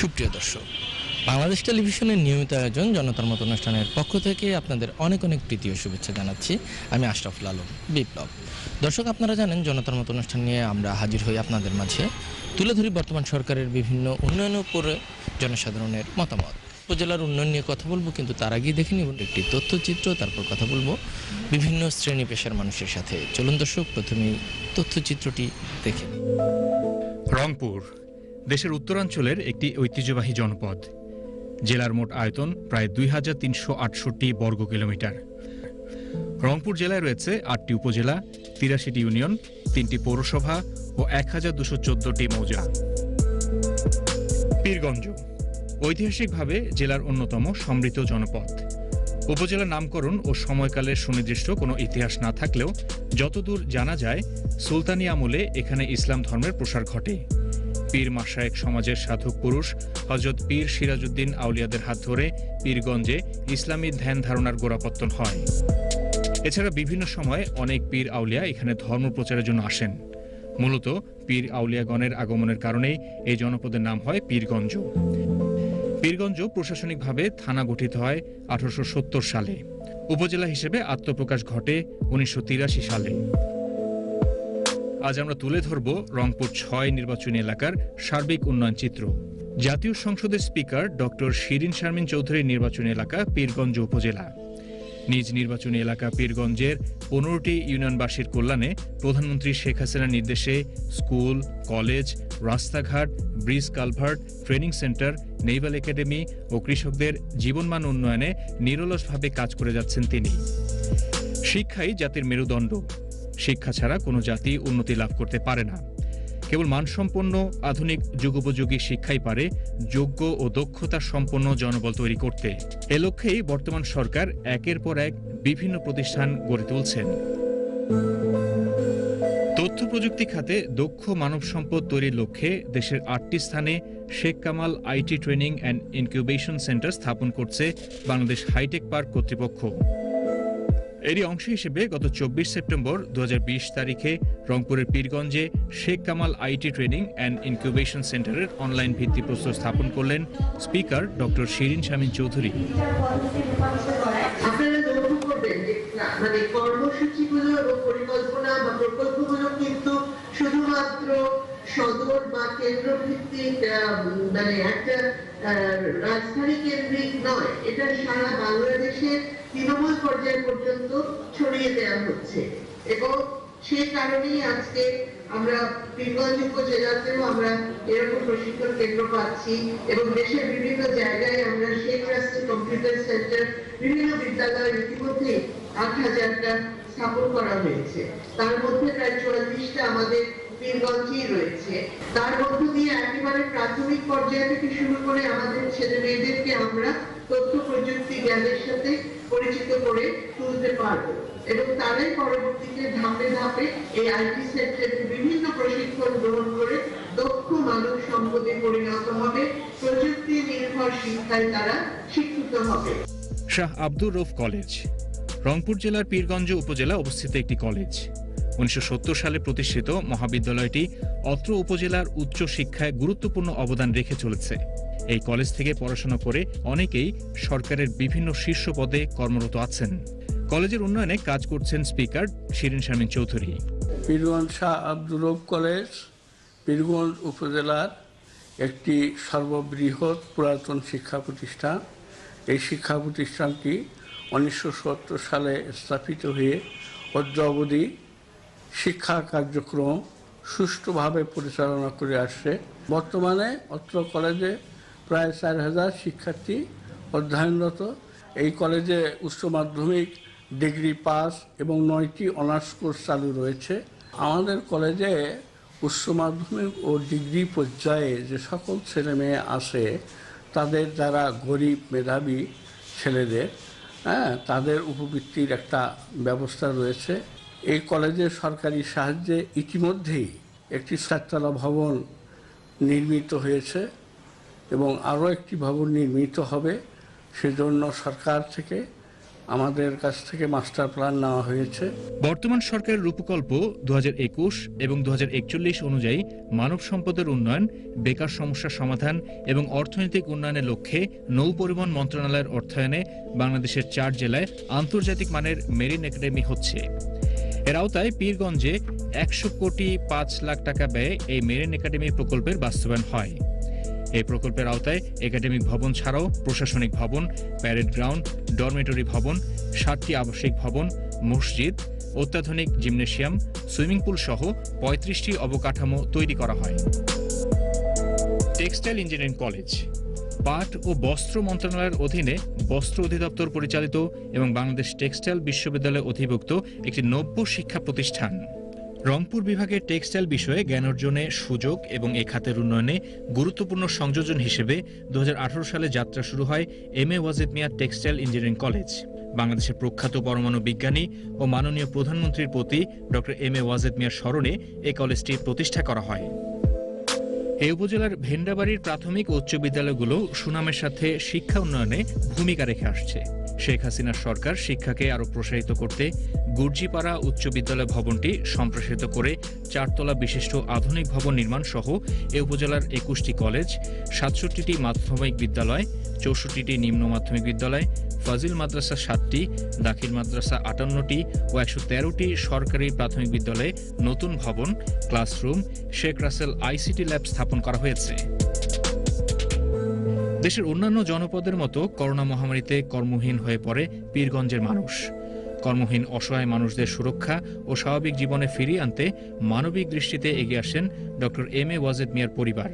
সুপ্রিয় দর্শক, বাংলাদেশ টেলিভিশনের নিয়মিত আয়োজন জনতার মত অনুষ্ঠানের পক্ষ থেকে আপনাদের অনেক অনেক প্রীতি ও শুভেচ্ছা জানাচ্ছি। আমি আশরাফুল আলম বিপ্লব। দর্শক, আপনারা জানেন জনতার মত অনুষ্ঠান নিয়ে আমরা হাজির হই আপনাদের মাঝে, তুলে ধরি বর্তমান সরকারের বিভিন্ন উন্নয়নের উপরে জনসাধারণের মতামত। উপজেলার উন্নয়ন নিয়ে কথা বলবো, কিন্তু তার আগেই দেখে নিব একটি তথ্যচিত্র, তারপর কথা বলবো বিভিন্ন শ্রেণী পেশার মানুষের সাথে। চলুন দর্শক, প্রথমেই তথ্যচিত্রটি দেখে নিই। রংপুর দেশের উত্তরাঞ্চলের একটি ঐতিহ্যবাহী জনপদ। জেলার মোট আয়তন প্রায় 2368 বর্গ কিলোমিটার। রংপুর জেলায় রয়েছে 8টি উপজেলা, 83টি ইউনিয়ন, 3টি পৌরসভা ও 1214টি মৌজা। পীরগঞ্জ ঐতিহাসিকভাবে জেলার অন্যতম সমৃদ্ধ জনপদ। উপজেলার নামকরণ ও সময়কালের সুনির্দিষ্ট কোনো ইতিহাস না থাকলেও যতদূর জানা যায়, সুলতানি আমলে এখানে ইসলাম ধর্মের প্রসার ঘটে। পীর মাশায়েখ সমাজের সাধক পুরুষ হযরত পীর সিরাজউদ্দিন আউলিয়াদের হাত ধরে পীরগঞ্জে ইসলামী ধ্যান ধারণার গোড়াপত্তন হয়। এছাড়া বিভিন্ন সময়ে অনেক পীর আউলিয়া এখানে ধর্ম প্রচারের জন্য আসেন। মূলত পীর আউলিয়াগণের আগমনের কারণেই এই জনপদের নাম হয় পীরগঞ্জ। পীরগঞ্জ প্রশাসনিকভাবে থানা গঠিত হয় 1870 সালে। উপজেলা হিসেবে আত্মপ্রকাশ ঘটে 1983 সালে। আজ আমরা তুলে ধরব রংপুর 6 নির্বাচনী এলাকার সার্বিক উন্নয়ন চিত্র। জাতীয় সংসদের স্পিকার ডক্টর শিরিন শারমিন চৌধুরীর নির্বাচনী এলাকা পীরগঞ্জ উপজেলা। নিজ নির্বাচনী এলাকা পীরগঞ্জের 15টি ইউনিয়নবাসীর কল্যাণে প্রধানমন্ত্রী শেখ হাসিনার নির্দেশে স্কুল, কলেজ, রাস্তাঘাট, bridge culvert, training center, naval academy ও কৃষকদের জীবনমান উন্নয়নে নিরলসভাবে কাজ করে যাচ্ছেন তিনি। শিক্ষাই জাতির মেরুদণ্ড। শিক্ষা ছাড়া কোনো জাতি উন্নতি লাভ করতে পারে না। কেবল মানসম্পন্ন আধুনিক যুগোপযোগী শিক্ষাই পারে যোগ্য ও দক্ষতা সম্পন্ন জনবল তৈরি করতে। এ লক্ষ্যেই বর্তমান সরকার একের পর এক বিভিন্ন প্রতিষ্ঠান গড়ে তুলছেন। তথ্য প্রযুক্তি খাতে দক্ষ মানব সম্পদ তৈরির লক্ষ্যে দেশের 8টি স্থানে Sheikh Kamal IT training and incubation centre স্থাপন করছে বাংলাদেশ হাইটেক পার্ক কর্তৃপক্ষ। এরই অংশ হিসেবে গত 24 সেপ্টেম্বর 2020 তারিখে রংপুরের পীরগঞ্জে Sheikh Kamal IT training and incubation সেন্টারের অনলাইন ভিত্তিপ্রস্তর স্থাপন করলেন স্পিকার ডক্টর শিরিন শারমিন চৌধুরী। মানে কর্মসূচিগুলো ও পরিকল্পনা বা প্রকল্পগুলো কিন্তু শুধুমাত্র সদর বা কেন্দ্র ভিত্তিক মানে একটা রাজধানী কেন্দ্রিক নয়, এটা সারা বাংলাদেশের তৃণমূল পর্যায় পর্যন্ত ছড়িয়ে দেওয়া হচ্ছে। এবং সেই কারণেই আজকে আমরা পীরগঞ্জ উপজেলাতেও আমরা এরকম প্রশিক্ষণ কেন্দ্র পাচ্ছি এবং দেশের বিভিন্ন জায়গায় আমরা শেখ রাষ্ট্রীয় কম্পিউটার সেন্টার, বিভিন্ন বিদ্যালয় ইতিমধ্যে 8000টা স্থাপন করা হয়েছে। তার মধ্যে প্রায় 44টা আমাদের পীরগঞ্জেই রয়েছে। তার মধ্য দিয়ে একেবারে প্রাথমিক পর্যায় থেকে শুরু করে আমাদের ছেলে মেয়েদেরকে আমরা তথ্য প্রযুক্তি জ্ঞানের সাথে পরিচিত করে তুলতে পারবো এবং তারাই পরবর্তীতে ধাপে ধাপে এই আইটি সেক্টরে বিভিন্ন প্রশিক্ষণ গ্রহণ করে দক্ষ মানব সম্পদে পরিণত হবে, প্রযুক্তি নির্ভর শিক্ষায় তারা শিক্ষিত হবে। শাহ আব্দুর রউফ কলেজ রংপুর জেলার পীরগঞ্জ উপজেলা অবস্থিত একটি কলেজ। 1970 সালে প্রতিষ্ঠিত মহাবিদ্যালয়টি অত্র উপজেলার উচ্চ শিক্ষায় গুরুত্বপূর্ণ অবদান রেখে চলেছে। এই কলেজ থেকে পড়াশোনা করে অনেকেই সরকারের বিভিন্ন শীর্ষ পদে কর্মরত আছেন। কলেজের উন্নয়নে কাজ করছেন স্পিকার শিরিন শারমিন চৌধুরী। পীরগঞ্জ শাহ আব্দুর রউফ কলেজ পীরগঞ্জ উপজেলার একটি সর্ববৃহৎ পুরাতন শিক্ষা প্রতিষ্ঠান। এই শিক্ষা প্রতিষ্ঠানটি 1970 সালে স্থাপিত হয়ে অদ্য অবধি শিক্ষা কার্যক্রম সুষ্ঠুভাবে পরিচালনা করে আসছে। বর্তমানে অত্র কলেজে প্রায় 4000 শিক্ষার্থী অধ্যয়নরত। এই কলেজে উচ্চ মাধ্যমিক ডিগ্রি পাস এবং 9টি অনার্স কোর্স চালু রয়েছে। আমাদের কলেজে উচ্চ মাধ্যমিক ও ডিগ্রি পর্যায়ে যে সকল ছেলে মেয়ে আসে, তাদের যারা গরিব মেধাবী ছেলেদের তাদের উপবৃত্তির একটা ব্যবস্থা রয়েছে। এই কলেজের সরকারি সাহায্যে ইতিমধ্যেই একটি 4তলা ভবন নির্মিত হয়েছে এবং আরও একটি ভবন নির্মিত হবে। সেজন্য সরকার থেকে আমাদের কাছ থেকে মাস্টার প্ল্যান নেওয়া হয়েছে। বর্তমান সরকারের রূপকল্প 2021 এবং 2041 অনুযায়ী মানব সম্পদের উন্নয়ন, বেকার সমস্যার সমাধান এবং অর্থনৈতিক উন্নয়নের লক্ষ্যে নৌ পরিবহন মন্ত্রণালয়ের অর্থায়নে বাংলাদেশের 4 জেলায় আন্তর্জাতিক মানের মেরিন একাডেমি হচ্ছে। এর আওতায় পীরগঞ্জে 100 কোটি 5 লাখ টাকা ব্যয়ে এই মেরিন একাডেমি প্রকল্পের বাস্তবায়ন হয়। এই প্রকল্পের আওতায় একাডেমিক ভবন ছাড়াও প্রশাসনিক ভবন, প্যারেড গ্রাউন্ড, ডরমেটরি ভবন, 7টি আবাসিক ভবন, মসজিদ, অত্যাধুনিক জিমনেশিয়াম, সুইমিং পুল সহ 35টি অবকাঠামো তৈরি করা হয়। টেক্সটাইল ইঞ্জিনিয়ারিং কলেজ পাট ও বস্ত্র মন্ত্রণালয়ের অধীনে বস্ত্র অধিদপ্তর পরিচালিত এবং বাংলাদেশ টেক্সটাইল বিশ্ববিদ্যালয়ে অধিভুক্ত একটি নব্য শিক্ষা প্রতিষ্ঠান। রংপুর বিভাগের টেক্সটাইল বিষয়ে জ্ঞান অর্জনে সুযোগ এবং এ খাতের উন্নয়নে গুরুত্বপূর্ণ সংযোজন হিসেবে 2018 সালে যাত্রা শুরু হয় M A. Wazed Miah textile engineering college. বাংলাদেশের প্রখ্যাত পরমাণু বিজ্ঞানী ও মাননীয় প্রধানমন্ত্রীর প্রতি ডক্টর এম.এ. ওয়াজেদ মিয়ার স্মরণে এই কলেজটি প্রতিষ্ঠা করা হয়। এই উপজেলার ভেন্ডাবাড়ির প্রাথমিক ও উচ্চ বিদ্যালয়গুলো সুনামের সাথে শিক্ষা উন্নয়নে ভূমিকা রেখে আসছে। শেখ হাসিনার সরকার শিক্ষাকে আরও প্রসারিত করতে গুর্জিপাড়া উচ্চ বিদ্যালয় ভবনটি সম্প্রসারিত করে 4 তলা বিশিষ্ট আধুনিক ভবন নির্মাণ সহ এ উপজেলার 21টি কলেজ, 67টি মাধ্যমিক বিদ্যালয়, 64টি নিম্ন মাধ্যমিক বিদ্যালয়, ফাজিল মাদ্রাসা 7টি, দাখিল মাদ্রাসা 58টি ও 113টি সরকারি প্রাথমিক বিদ্যালয়ে নতুন ভবন, classroom, Sheikh Russel ICT lab স্থাপন করা হয়েছে। দেশের অন্যান্য জনপদের মতো করোনা মহামারীতে কর্মহীন হয়ে পড়ে পীরগঞ্জের মানুষ। কর্মহীন অসহায় মানুষদের সুরক্ষা ও স্বাভাবিক জীবনে ফিরিয়ে আনতে মানবিক দৃষ্টিতে এগিয়ে আসেন ডক্টর এম.এ. ওয়াজেদ মিয়ার পরিবার।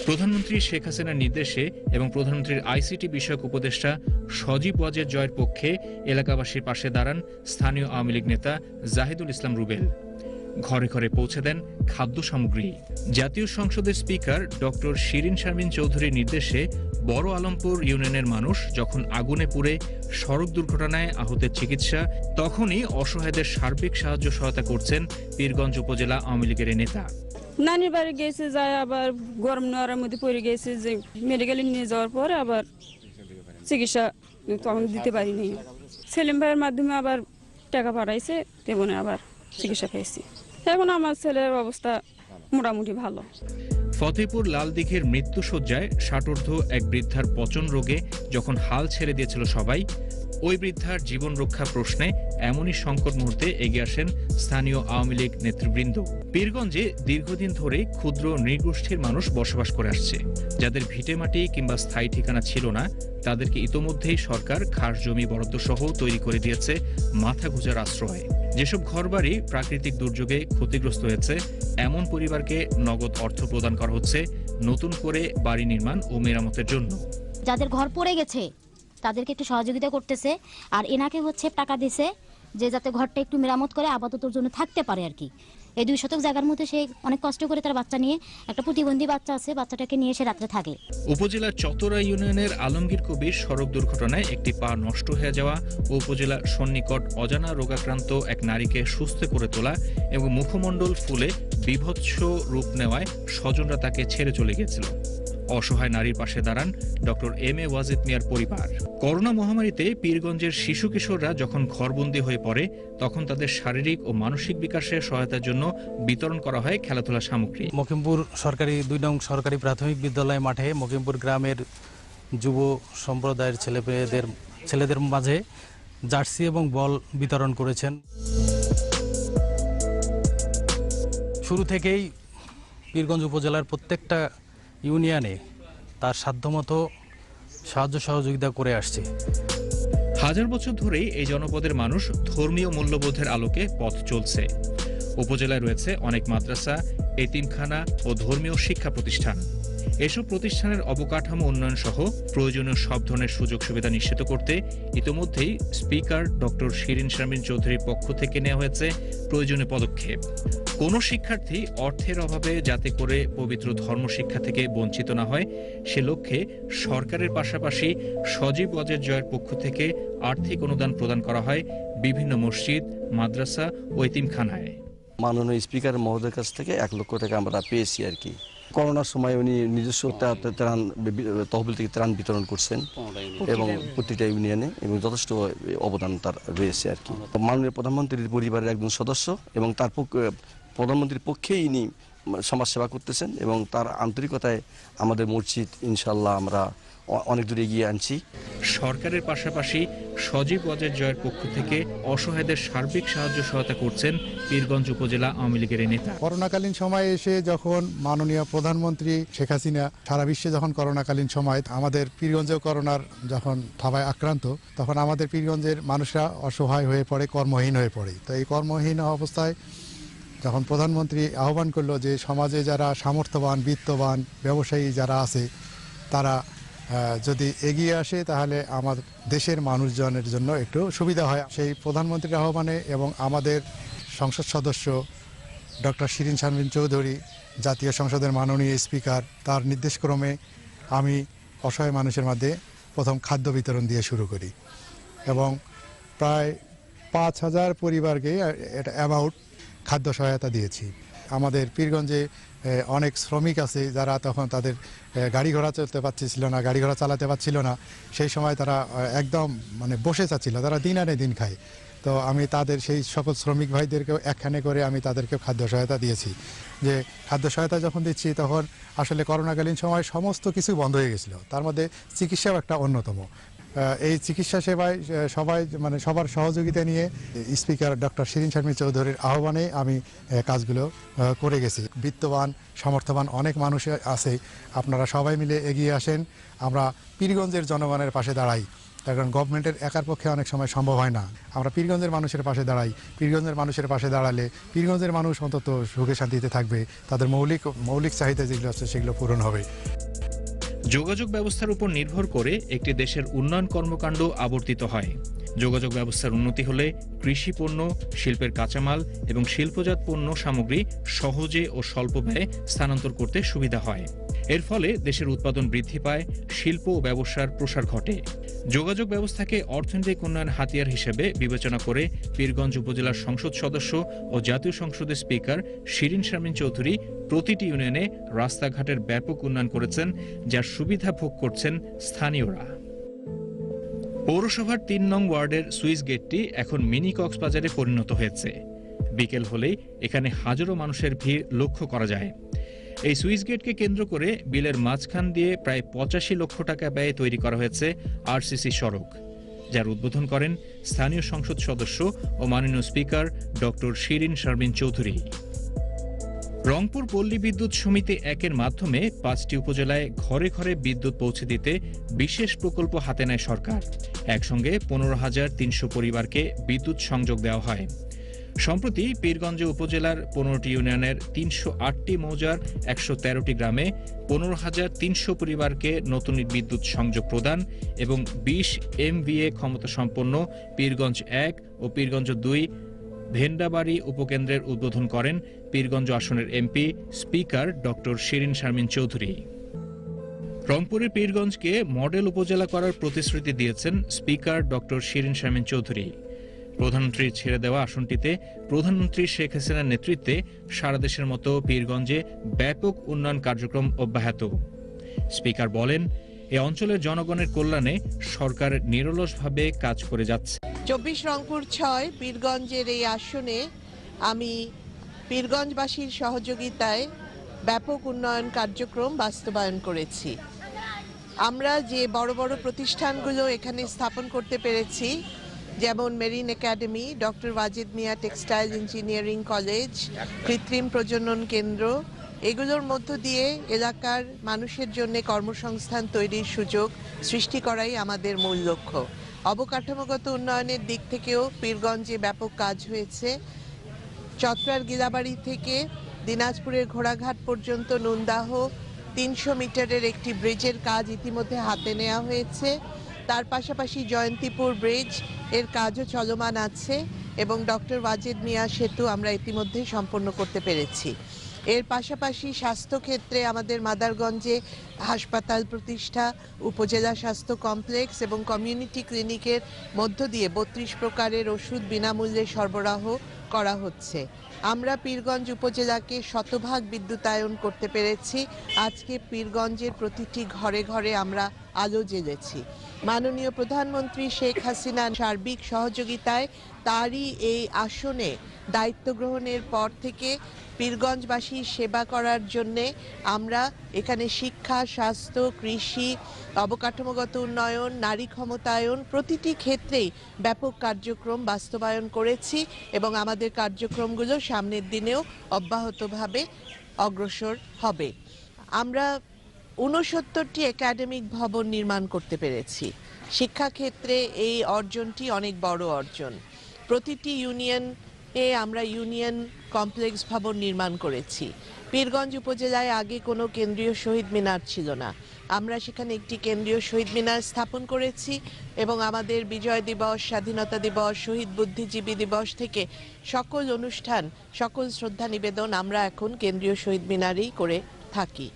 প্রধানমন্ত্রী শেখ হাসিনার নির্দেশে এবং প্রধানমন্ত্রীর আইসিটি বিষয়ক উপদেষ্টা সজীব ওয়াজেদ জয়ের পক্ষে এলাকাবাসীর পাশে দাঁড়ান স্থানীয় আওয়ামী লীগ নেতা জাহিদুল ইসলাম রুবেল। ঘরে ঘরে পৌঁছে দেন খাদ্য সামগ্রী। জাতীয় সংসদের স্পিকার ডক্টর শিরিন শারমিন চৌধুরীর নির্দেশে বড় আলমপুর ইউনিয়নের মানুষ যখন আগুনে পুড়ে সড়ক দুর্ঘটনায় আহতের চিকিৎসা, তখনই অসহায়দের সার্বিক সাহায্য সহায়তা করছেন পীরগঞ্জ উপজেলা আওয়ামী লীগের নেতা। নানির বাড়ি গেছে, যায় আবার গরম নেওয়ার মধ্যে পড়ে গেছে, যে মেডিকেলে নিয়ে যাওয়ার পরে আবার চিকিৎসা তখন দিতে পারিনি। সেলিম ভাইয়ের মাধ্যমে আবার টাকা পাঠাইছে, তেমনি আবার চিকিৎসা পেয়েছি। এখন আমার ছেলের অবস্থা মোটামুটি ভালো। ফতেপুর লালদিঘির মৃত্যুশয্যায় ষাটোর্ধ্ব এক বৃদ্ধার পচন রোগে যখন হাল ছেড়ে দিয়েছিল সবাই, ওই বৃদ্ধার জীবন রক্ষা প্রশ্নে এমনই সংকট মুহূর্তে এগিয়ে আসেন স্থানীয় আওয়ামী লীগ নেতৃবৃন্দ। পীরগঞ্জে দীর্ঘদিন ধরে ক্ষুদ্র নৃগোষ্ঠীর মানুষ বসবাস করে আসছে। যাদের ভিটেমাটি কিংবা স্থায়ী ঠিকানা ছিল না, তাদেরকে ইতোমধ্যেই সরকার খাস জমি বরাদ্দ সহ তৈরি করে দিয়েছে মাথা গোঁজার আশ্রয়। যেসব ঘরবাড়ি প্রাকৃতিক দুর্যোগে ক্ষতিগ্রস্ত হয়েছে, এমন পরিবারকে নগদ অর্থ প্রদান করা হচ্ছে নতুন করে বাড়ি নির্মাণ ও মেরামতের জন্য। যাদের ঘর পড়ে গেছে তাদেরকে একটু সহযোগিতা করতেছে, আর এনাকে হচ্ছে টাকা দিছে যে যাতে ঘরটা একটু মেরামত করে আপাততর জন্য থাকতে পারে আর কি। এই 2 শতক জায়গার মধ্যে সে অনেক কষ্ট করে তার বাচ্চা নিয়ে, একটা প্রতিবন্ধী বাচ্চা আছে, বাচ্চাটাকে নিয়ে সে রাত্রে থাকে। উপজেলার চতরা ইউনিয়নের আলমগীর কবির সড়ক দুর্ঘটনায় একটি পা নষ্ট হয়ে যাওয়া ও উপজেলা সন্নিকট অজানা রোগাক্রান্ত এক নারীকে সুস্থ করে তোলা এবং মুখমণ্ডল ফুলে বিভৎস রূপ নেওয়ায় স্বজনরা তাকে ছেড়ে চলে গিয়েছিল। অসহায় নারীর পাশে দাঁড়ান ডক্টর এম.এ. ওয়াজেদ মিয়ার পরিবার। করোনা মহামারীতে পীরগঞ্জের শিশু কিশোররা যখন ঘরবন্দি হয়ে পড়ে, তখন তাদের শারীরিক ও মানসিক বিকাশে সহায়তার জন্য বিতরণ করা হয় খেলাধুলা সামগ্রী। মকিমপুর সরকারি 2 নং সরকারি প্রাথমিক বিদ্যালয় মাঠে মকিমপুর গ্রামের যুব সম্প্রদায়ের ছেলেদের মাঝে জার্সি এবং বল বিতরণ করেছেন। শুরু থেকেই পীরগঞ্জ উপজেলার প্রত্যেকটা ইউনিয়নে তার সাধ্যমতো সাহায্য সহযোগিতা করে আসছে। হাজার বছর ধরেই এই জনপদের মানুষ ধর্মীয় মূল্যবোধের আলোকে পথ চলছে। উপজেলায় রয়েছে অনেক মাদ্রাসা, এতিমখানা ও ধর্মীয় শিক্ষা প্রতিষ্ঠান। এসব প্রতিষ্ঠানের অবকাঠামো উন্নয়ন সহ প্রয়োজনীয় সব ধরনের সুযোগ সুবিধা নিশ্চিত করতে ইতোমধ্যেই স্পিকার ডক্টর শিরিন শারমিন চৌধুরীর পক্ষ থেকে নেওয়া হয়েছে প্রয়োজনীয় পদক্ষেপ। কোনো শিক্ষার্থী অর্থের অভাবে যাতে করে পবিত্র ধর্মশিক্ষা থেকে বঞ্চিত না হয়, সে লক্ষ্যে সরকারের পাশাপাশি সজীব ওয়াজেদ জয়ের পক্ষ থেকে আর্থিক অনুদান প্রদান করা হয় বিভিন্ন মসজিদ, মাদ্রাসা ও এতিমখানায়। মাননীয় স্পিকার মহোদয়ের কাছ থেকে 1 লক্ষ টাকা আমরা পেয়েছি আর কি। করোনার সময় উনি নিজস্ব ত্রাণ তহবিল থেকে ত্রাণ বিতরণ করছেন এবং প্রতিটা ইউনিয়নে এবং যথেষ্ট অবদান তার রয়েছে আর কি। মাননীয় প্রধানমন্ত্রীর পরিবারের একজন সদস্য এবং তার প্রধানমন্ত্রীর পক্ষেই ইনি সমাজসেবা করতেছেন এবং তার আন্তরিকতায় আমাদের মসজিদ ইনশাল্লাহ আমরা অনেক দূরে এগিয়ে আনছি। সরকারের পাশাপাশি সজীব ওয়াজেদ জয়ের পক্ষ থেকে অসহায়দের সার্বিক সাহায্য সহায়তা করছেন পীরগঞ্জ উপজেলা আওয়ামী লীগের নেতা। করোনাকালীন সময়ে এসে যখন মাননীয় প্রধানমন্ত্রী শেখ হাসিনা সারা বিশ্বে যখন করোনাকালীন সময় আমাদের পীরগঞ্জেও করোনার যখন থাবায় আক্রান্ত, তখন আমাদের পীরগঞ্জের মানুষরা অসহায় হয়ে পড়ে, কর্মহীন হয়ে পড়ে। তো এই কর্মহীন অবস্থায় যখন প্রধানমন্ত্রী আহ্বান করলো যে সমাজে যারা সামর্থ্যবান, বিত্তবান ব্যবসায়ী যারা আছে তারা যদি এগিয়ে আসে তাহলে আমার দেশের মানুষজনের জন্য একটু সুবিধা হয়। সেই প্রধানমন্ত্রীর আহ্বানে এবং আমাদের সংসদ সদস্য ডক্টর শিরিন শারমিন চৌধুরী, জাতীয় সংসদের মাননীয় স্পিকার, তার নির্দেশক্রমে আমি অসহায় মানুষের মধ্যে প্রথম খাদ্য বিতরণ দিয়ে শুরু করি এবং প্রায় 5,000 পরিবারকে এটা অ্যামাউন্ট খাদ্য সহায়তা দিয়েছি। আমাদের পীরগঞ্জে অনেক শ্রমিক আছে যারা তখন তাদের গাড়ি ঘোড়া চলতে পারছিল না, গাড়ি ঘোড়া চালাতে পারছিল না, সেই সময় তারা একদম বসে যাচ্ছিল, তারা দিন আনে দিন খায়। তো আমি তাদের সেই সকল শ্রমিক ভাইদেরকেও একখানে করে আমি তাদেরকে খাদ্য সহায়তা দিয়েছি। যে খাদ্য সহায়তা যখন দিচ্ছি তখন আসলে করোনাকালীন সময় সমস্ত কিছু বন্ধ হয়ে গেছিলো, তার মধ্যে চিকিৎসাও একটা অন্যতম। এই চিকিৎসা সেবায় সবাই সবার সহযোগিতা নিয়ে স্পিকার ডক্টর শিরিন শারমিন চৌধুরীর আহ্বানে আমি কাজগুলো করে গেছি। বিত্তবান, সামর্থ্যবান অনেক মানুষ আছে, আপনারা সবাই মিলে এগিয়ে আসেন, আমরা পীরগঞ্জের জনগণের পাশে দাঁড়াই। কারণ গভর্নমেন্টের একার পক্ষে অনেক সময় সম্ভব হয় না, আমরা পীরগঞ্জের মানুষের পাশে দাঁড়াই। পীরগঞ্জের মানুষের পাশে দাঁড়ালে পীরগঞ্জের মানুষ অন্তত সুখে শান্তিতে থাকবে, তাদের মৌলিক চাহিদা যেগুলো আছে সেগুলো পূরণ হবে। যোগাযোগ ব্যবস্থার উপর নির্ভর করে একটি দেশের উন্নয়ন কর্মকাণ্ড আবর্তিত হয়। যোগাযোগ ব্যবস্থার উন্নতি হলে কৃষি পণ্য, শিল্পের কাঁচামাল এবং শিল্পজাত পণ্য সামগ্রী সহজে ও স্বল্প ব্যয়ে স্থানান্তর করতে সুবিধা হয়। এর ফলে দেশের উৎপাদন বৃদ্ধি পায়, শিল্প ও ব্যবসার প্রসার ঘটে। যোগাযোগ ব্যবস্থাকে অর্থনৈতিক উন্নয়ন হাতিয়ার হিসেবে বিবেচনা করে পীরগঞ্জ উপজেলার সংসদ সদস্য ও জাতীয় সংসদের স্পিকার শিরিন শারমিন চৌধুরী প্রতিটি ইউনিয়নে রাস্তাঘাটের ব্যাপক উন্নয়ন করেছেন, যার সুবিধা ভোগ করছেন স্থানীয়রা। পৌরসভার 3 নং ওয়ার্ডের সুইচ গেটটি এখন মিনি কক্সবাজারে পরিণত হয়েছে। বিকেল হলেই এখানে হাজারো মানুষের ভিড় লক্ষ্য করা যায়। এই সুইচ গেটকে কেন্দ্র করে বিলের মাঝখান দিয়ে প্রায় 85 লক্ষ টাকা ব্যয়ে তৈরি করা হয়েছে আরসিসি সড়ক, যার উদ্বোধন করেন স্থানীয় সংসদ সদস্য ও মাননীয় স্পিকার ডক্টর শিরিন শারমিন চৌধুরী। রংপুর পল্লী বিদ্যুৎ সমিতি 1-এর মাধ্যমে 5টি উপজেলায় ঘরে ঘরে বিদ্যুৎ পৌঁছে দিতে বিশেষ প্রকল্প হাতে নেয় সরকার। একসঙ্গে 15,300 পরিবারকে বিদ্যুৎ সংযোগ দেওয়া হয়। সম্প্রতি পীরগঞ্জ উপজেলার 15টি ইউনিয়নের 308টি মৌজার 113টি গ্রামে 15,300 পরিবারকে নতুন বিদ্যুৎ সংযোগ প্রদান এবং 20 MVA ক্ষমতাসম্পন্ন পীরগঞ্জ 1 ও পীরগঞ্জ 2 ভেন্ডাবাড়ি উপকেন্দ্রের উদ্বোধন করেন পীরগঞ্জ আসনের MP speaker doctor Shirin Sharmin Chowdhury. রংপুরের পীরগঞ্জকে মডেল উপজেলা করার প্রতিশ্রুতি দিয়েছেন স্পিকার ডক্টর শিরিন শারমিন চৌধুরী। প্রধানমন্ত্রীর ছেড়ে দেওয়া আসনটিতে প্রধানমন্ত্রী শেখ হাসিনার নেতৃত্বে সারা দেশের মতো পীরগঞ্জে ব্যাপক উন্নয়ন কার্যক্রম অব্যাহত। স্পিকার বলেন, এ অঞ্চলের জনগণের কল্যাণে সরকার নিরলসভাবে কাজ করে যাচ্ছে। 24 রংপুর 6 পীরগঞ্জের এই আসনে আমি পীরগঞ্জবাসীর সহযোগিতায় ব্যাপক উন্নয়ন কার্যক্রম বাস্তবায়ন করেছি। আমরা যে বড় বড় প্রতিষ্ঠানগুলো এখানে স্থাপন করতে পেরেছি, যেমন marine academy, doctor Wazed Miah textile engineering college, কৃত্রিম প্রজনন কেন্দ্র, এগুলোর মধ্য দিয়ে এলাকার মানুষের জন্য কর্মসংস্থান তৈরির সুযোগ সৃষ্টি করাই আমাদের মূল লক্ষ্য। অবকাঠামোগত উন্নয়নের দিক থেকেও পীরগঞ্জে ব্যাপক কাজ হয়েছে। চট্টগ্রাম গিলাবাড়ি থেকে দিনাজপুরের ঘোড়াঘাট পর্যন্ত নুনদাহ 300 মিটারের একটি ব্রিজের কাজ ইতিমধ্যে হাতে নেওয়া হয়েছে। তার পাশাপাশি জয়ন্তীপুর ব্রিজ এর কাজও চলমান আছে এবং ডক্টর ওয়াজেদ মিয়া সেতু আমরা ইতিমধ্যে সম্পন্ন করতে পেরেছি। এর পাশাপাশি স্বাস্থ্যক্ষেত্রে আমাদের মাদারগঞ্জে হাসপাতাল প্রতিষ্ঠা, উপজেলা স্বাস্থ্য কমপ্লেক্স এবং কমিউনিটি ক্লিনিকের মধ্য দিয়ে 32 প্রকারের ওষুধ বিনামূল্যে সরবরাহ করা হচ্ছে। আমরা পীরগঞ্জ উপজেলাকে শতভাগ বিদ্যুতায়ন করতে পেরেছি। আজকে পীরগঞ্জের প্রতিটি ঘরে ঘরে আমরা আলো জ্বেলেছি। মাননীয় প্রধানমন্ত্রী শেখ হাসিনার সার্বিক সহযোগিতায় তারই এই আসনে দায়িত্ব গ্রহণের পর থেকে পীরগঞ্জবাসীর সেবা করার জন্যে আমরা এখানে শিক্ষা, স্বাস্থ্য, কৃষি, অবকাঠামোগত উন্নয়ন, নারী ক্ষমতায়ন প্রতিটি ক্ষেত্রেই ব্যাপক কার্যক্রম বাস্তবায়ন করেছি এবং আমাদের কার্যক্রমগুলো সামনের দিনেও অব্যাহতভাবে অগ্রসর হবে। আমরা 69টি একাডেমিক ভবন নির্মাণ করতে পেরেছি। শিক্ষাক্ষেত্রে এই অর্জনটি অনেক বড় অর্জন। প্রতিটি ইউনিয়নে আমরা ইউনিয়ন কমপ্লেক্স ভবন নির্মাণ করেছি। পীরগঞ্জ উপজেলায় আগে কোনো কেন্দ্রীয় শহীদ মিনার ছিল না, আমরা সেখানে একটি কেন্দ্রীয় শহীদ মিনার স্থাপন করেছি এবং আমাদের বিজয় দিবস, স্বাধীনতা দিবস, শহীদ বুদ্ধিজীবী দিবস থেকে সকল অনুষ্ঠান, সকল শ্রদ্ধা নিবেদন আমরা এখন কেন্দ্রীয় শহীদ মিনারেই করে থাকি।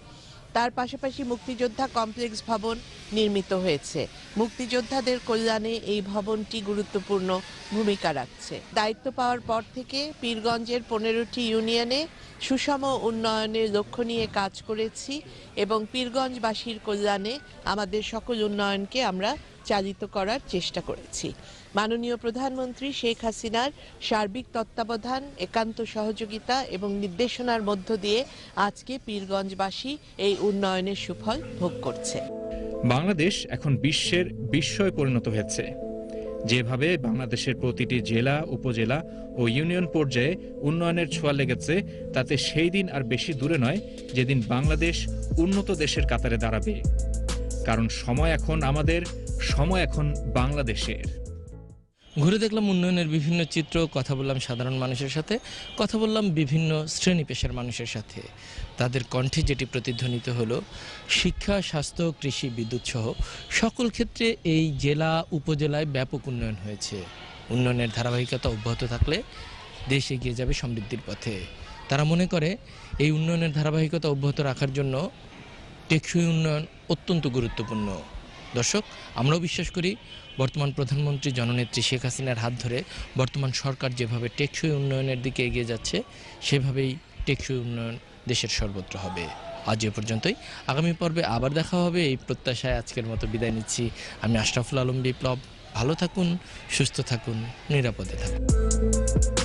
তার পাশাপাশি মুক্তিযোদ্ধা কমপ্লেক্স ভবন নির্মিত হয়েছে। মুক্তিযোদ্ধাদের কল্যাণে এই ভবনটি গুরুত্বপূর্ণ ভূমিকা রাখছে। দায়িত্ব পাওয়ার পর থেকে পীরগঞ্জের 15টি ইউনিয়নে সুষম উন্নয়নের লক্ষ্য নিয়ে কাজ করেছি এবং পীরগঞ্জবাসীর কল্যাণে আমাদের সকল উন্নয়নকে আমরা চালিত করার চেষ্টা করেছি। মাননীয় প্রধানমন্ত্রী শেখ হাসিনার সার্বিক তত্ত্বাবধান, একান্ত সহযোগিতা এবং নির্দেশনার মধ্য দিয়ে আজকে পীরগঞ্জবাসী এই উন্নয়নের সুফল ভোগ করছে। বাংলাদেশ এখন বিশ্বের বিস্ময়ে পরিণত হয়েছে। যেভাবে বাংলাদেশের প্রতিটি জেলা, উপজেলা ও ইউনিয়ন পর্যায়ে উন্নয়নের ছোঁয়া লেগেছে, তাতে সেই দিন আর বেশি দূরে নয় যেদিন বাংলাদেশ উন্নত দেশের কাতারে দাঁড়াবে। কারণ সময় এখন আমাদের, সময় এখন বাংলাদেশের। ঘুরে দেখলাম উন্নয়নের বিভিন্ন চিত্র, কথা বললাম সাধারণ মানুষের সাথে, কথা বললাম বিভিন্ন শ্রেণী পেশার মানুষের সাথে। তাদের কণ্ঠে যেটি প্রতিধ্বনিত হলো, শিক্ষা, স্বাস্থ্য, কৃষি, বিদ্যুৎ সহ সকল ক্ষেত্রে এই জেলা উপজেলায় ব্যাপক উন্নয়ন হয়েছে। উন্নয়নের ধারাবাহিকতা অব্যাহত থাকলে দেশ এগিয়ে যাবে সমৃদ্ধির পথে। তারা মনে করে এই উন্নয়নের ধারাবাহিকতা অব্যাহত রাখার জন্য টেকসই উন্নয়ন অত্যন্ত গুরুত্বপূর্ণ। দর্শক, আমরাও বিশ্বাস করি বর্তমান প্রধানমন্ত্রী জননেত্রী শেখ হাসিনার হাত ধরে বর্তমান সরকার যেভাবে টেকসই উন্নয়নের দিকে এগিয়ে যাচ্ছে, সেভাবেই টেকসই উন্নয়ন দেশের সর্বত্র হবে। আজ এ পর্যন্তই। আগামী পর্বে আবার দেখা হবে এই প্রত্যাশায় আজকের মতো বিদায় নিচ্ছি। আমি আশরাফুল আলম বিপ্লব। ভালো থাকুন, সুস্থ থাকুন, নিরাপদে থাকুন।